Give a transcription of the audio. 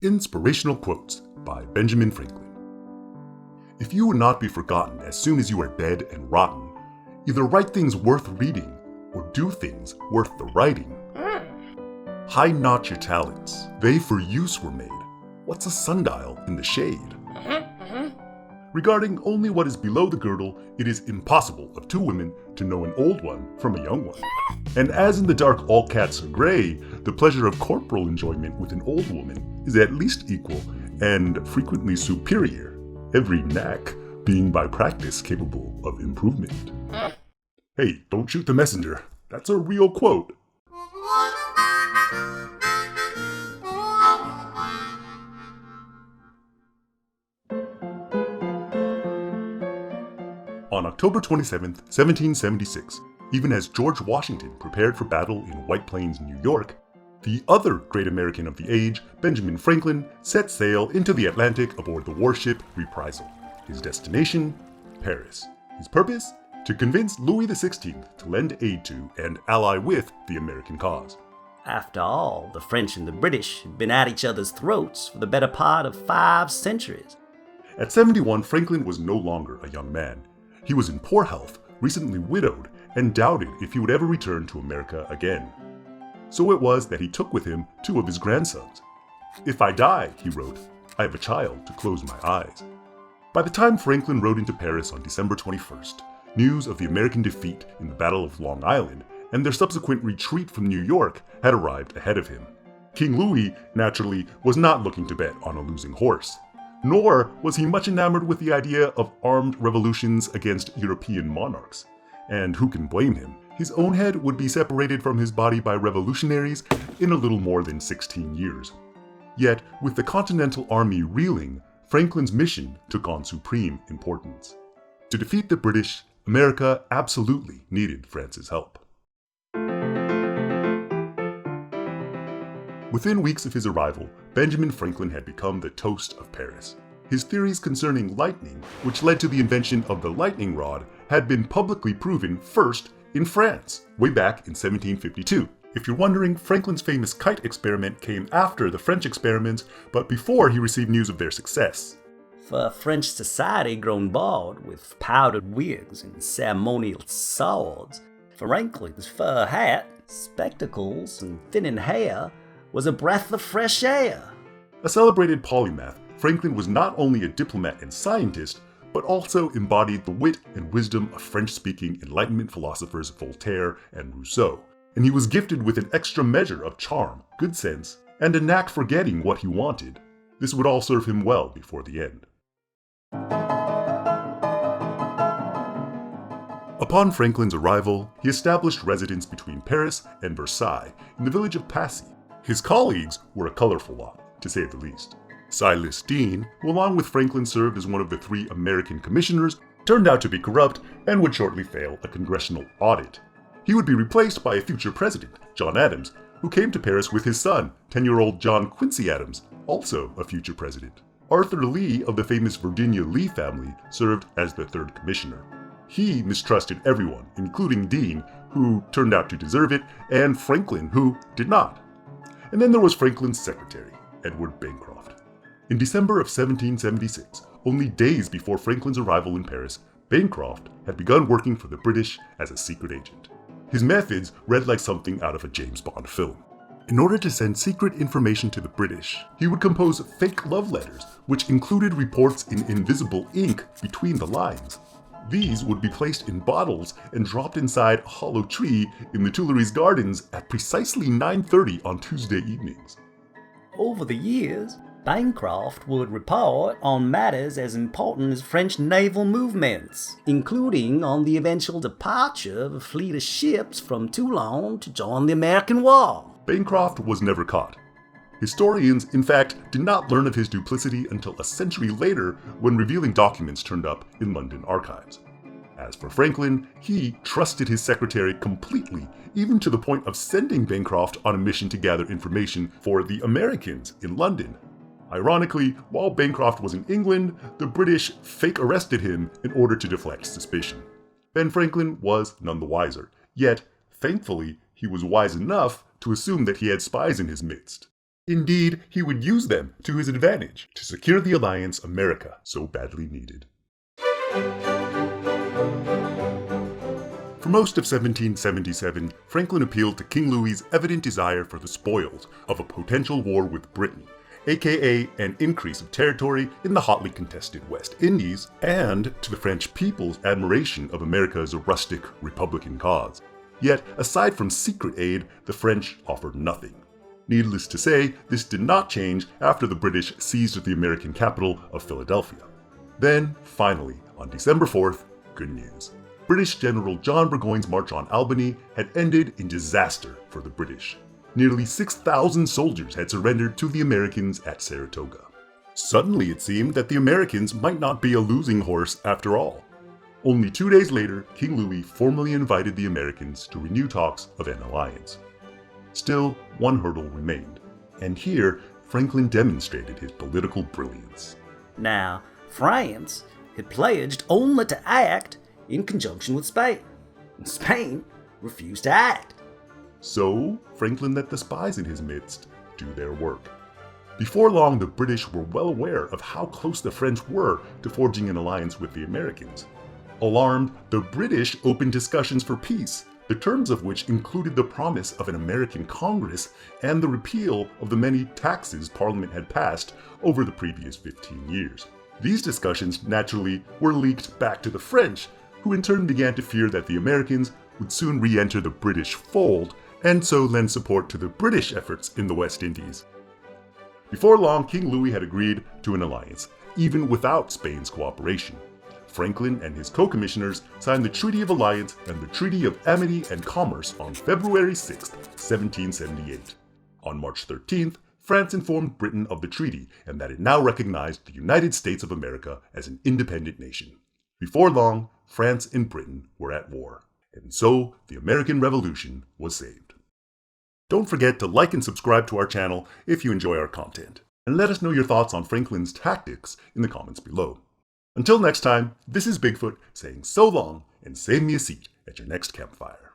Inspirational Quotes by Benjamin Franklin. If you would not be forgotten as soon as you are dead and rotten, either write things worth reading or do things worth the writing. Hide not your talents, they for use were made. What's a sundial in the shade? Regarding only what is below the girdle, it is impossible of two women to know an old one from a young one. And as in the dark all cats are gray, the pleasure of corporal enjoyment with an old woman is at least equal and frequently superior, every knack being by practice capable of improvement. Hey, don't shoot the messenger. That's a real quote. On October 27, 1776, even as George Washington prepared for battle in White Plains, New York, the other great American of the age, Benjamin Franklin, set sail into the Atlantic aboard the warship Reprisal. His destination, Paris. His purpose? To convince Louis XVI to lend aid to and ally with the American cause. After all, the French and the British had been at each other's throats for the better part of 5 centuries. At 71, Franklin was no longer a young man. He was in poor health, recently widowed, and doubted if he would ever return to America again. So it was that he took with him 2 of his grandsons. "If I die," he wrote, "I have a child to close my eyes." By the time Franklin rode into Paris on December 21st, news of the American defeat in the Battle of Long Island and their subsequent retreat from New York had arrived ahead of him. King Louis, naturally, was not looking to bet on a losing horse. Nor was he much enamored with the idea of armed revolutions against European monarchs. And who can blame him? His own head would be separated from his body by revolutionaries in a little more than 16 years. Yet, with the Continental Army reeling, Franklin's mission took on supreme importance. To defeat the British, America absolutely needed France's help. Within weeks of his arrival, Benjamin Franklin had become the toast of Paris. His theories concerning lightning, which led to the invention of the lightning rod, had been publicly proven first in France, way back in 1752. If you're wondering, Franklin's famous kite experiment came after the French experiments, but before he received news of their success. For French society grown bored with powdered wigs and ceremonial swords, Franklin's fur hat, spectacles, and thinning hair was a breath of fresh air. A celebrated polymath, Franklin was not only a diplomat and scientist, but also embodied the wit and wisdom of French-speaking Enlightenment philosophers Voltaire and Rousseau, and he was gifted with an extra measure of charm, good sense, and a knack for getting what he wanted. This would all serve him well before the end. Upon Franklin's arrival, he established residence between Paris and Versailles in the village of Passy. His colleagues were a colorful lot, to say the least. Silas Deane, who along with Franklin served as one of the 3 American commissioners, turned out to be corrupt and would shortly fail a congressional audit. He would be replaced by a future president, John Adams, who came to Paris with his son, 10-year-old John Quincy Adams, also a future president. Arthur Lee of the famous Virginia Lee family served as the 3rd commissioner. He mistrusted everyone, including Deane, who turned out to deserve it, and Franklin, who did not. And then there was Franklin's secretary, Edward Bancroft. In December of 1776, only days before Franklin's arrival in Paris, Bancroft had begun working for the British as a secret agent. His methods read like something out of a James Bond film. In order to send secret information to the British, he would compose fake love letters, which included reports in invisible ink between the lines. These would be placed in bottles and dropped inside a hollow tree in the Tuileries Gardens at precisely 9:30 on Tuesday evenings. Over the years, Bancroft would report on matters as important as French naval movements, including on the eventual departure of a fleet of ships from Toulon to join the American War. Bancroft was never caught. Historians, in fact, did not learn of his duplicity until a century later when revealing documents turned up in London archives. As for Franklin, he trusted his secretary completely, even to the point of sending Bancroft on a mission to gather information for the Americans in London. Ironically, while Bancroft was in England, the British fake arrested him in order to deflect suspicion. Ben Franklin was none the wiser, yet, thankfully, he was wise enough to assume that he had spies in his midst. Indeed, he would use them to his advantage to secure the alliance America so badly needed. For most of 1777, Franklin appealed to King Louis's evident desire for the spoils of a potential war with Britain, aka an increase of territory in the hotly contested West Indies, and to the French people's admiration of America as a rustic, republican cause. Yet, aside from secret aid, the French offered nothing. Needless to say, this did not change after the British seized the American capital of Philadelphia. Then, finally, on December 4th, good news. British General John Burgoyne's march on Albany had ended in disaster for the British. Nearly 6,000 soldiers had surrendered to the Americans at Saratoga. Suddenly it seemed that the Americans might not be a losing horse after all. Only 2 days later, King Louis formally invited the Americans to renew talks of an alliance. Still, one hurdle remained, and here Franklin demonstrated his political brilliance. Now, France had pledged only to act in conjunction with Spain. Spain refused to act. So, Franklin let the spies in his midst do their work. Before long, the British were well aware of how close the French were to forging an alliance with the Americans. Alarmed, the British opened discussions for peace, the terms of which included the promise of an American Congress and the repeal of the many taxes Parliament had passed over the previous 15 years. These discussions, naturally, were leaked back to the French, who in turn began to fear that the Americans would soon re-enter the British fold, and so lend support to the British efforts in the West Indies. Before long, King Louis had agreed to an alliance, even without Spain's cooperation. Franklin and his co-commissioners signed the Treaty of Alliance and the Treaty of Amity and Commerce on February 6, 1778. On March 13th, France informed Britain of the treaty and that it now recognized the United States of America as an independent nation. Before long, France and Britain were at war, and so the American Revolution was saved. Don't forget to like and subscribe to our channel if you enjoy our content, and let us know your thoughts on Franklin's tactics in the comments below. Until next time, this is Bigfoot saying so long and save me a seat at your next campfire.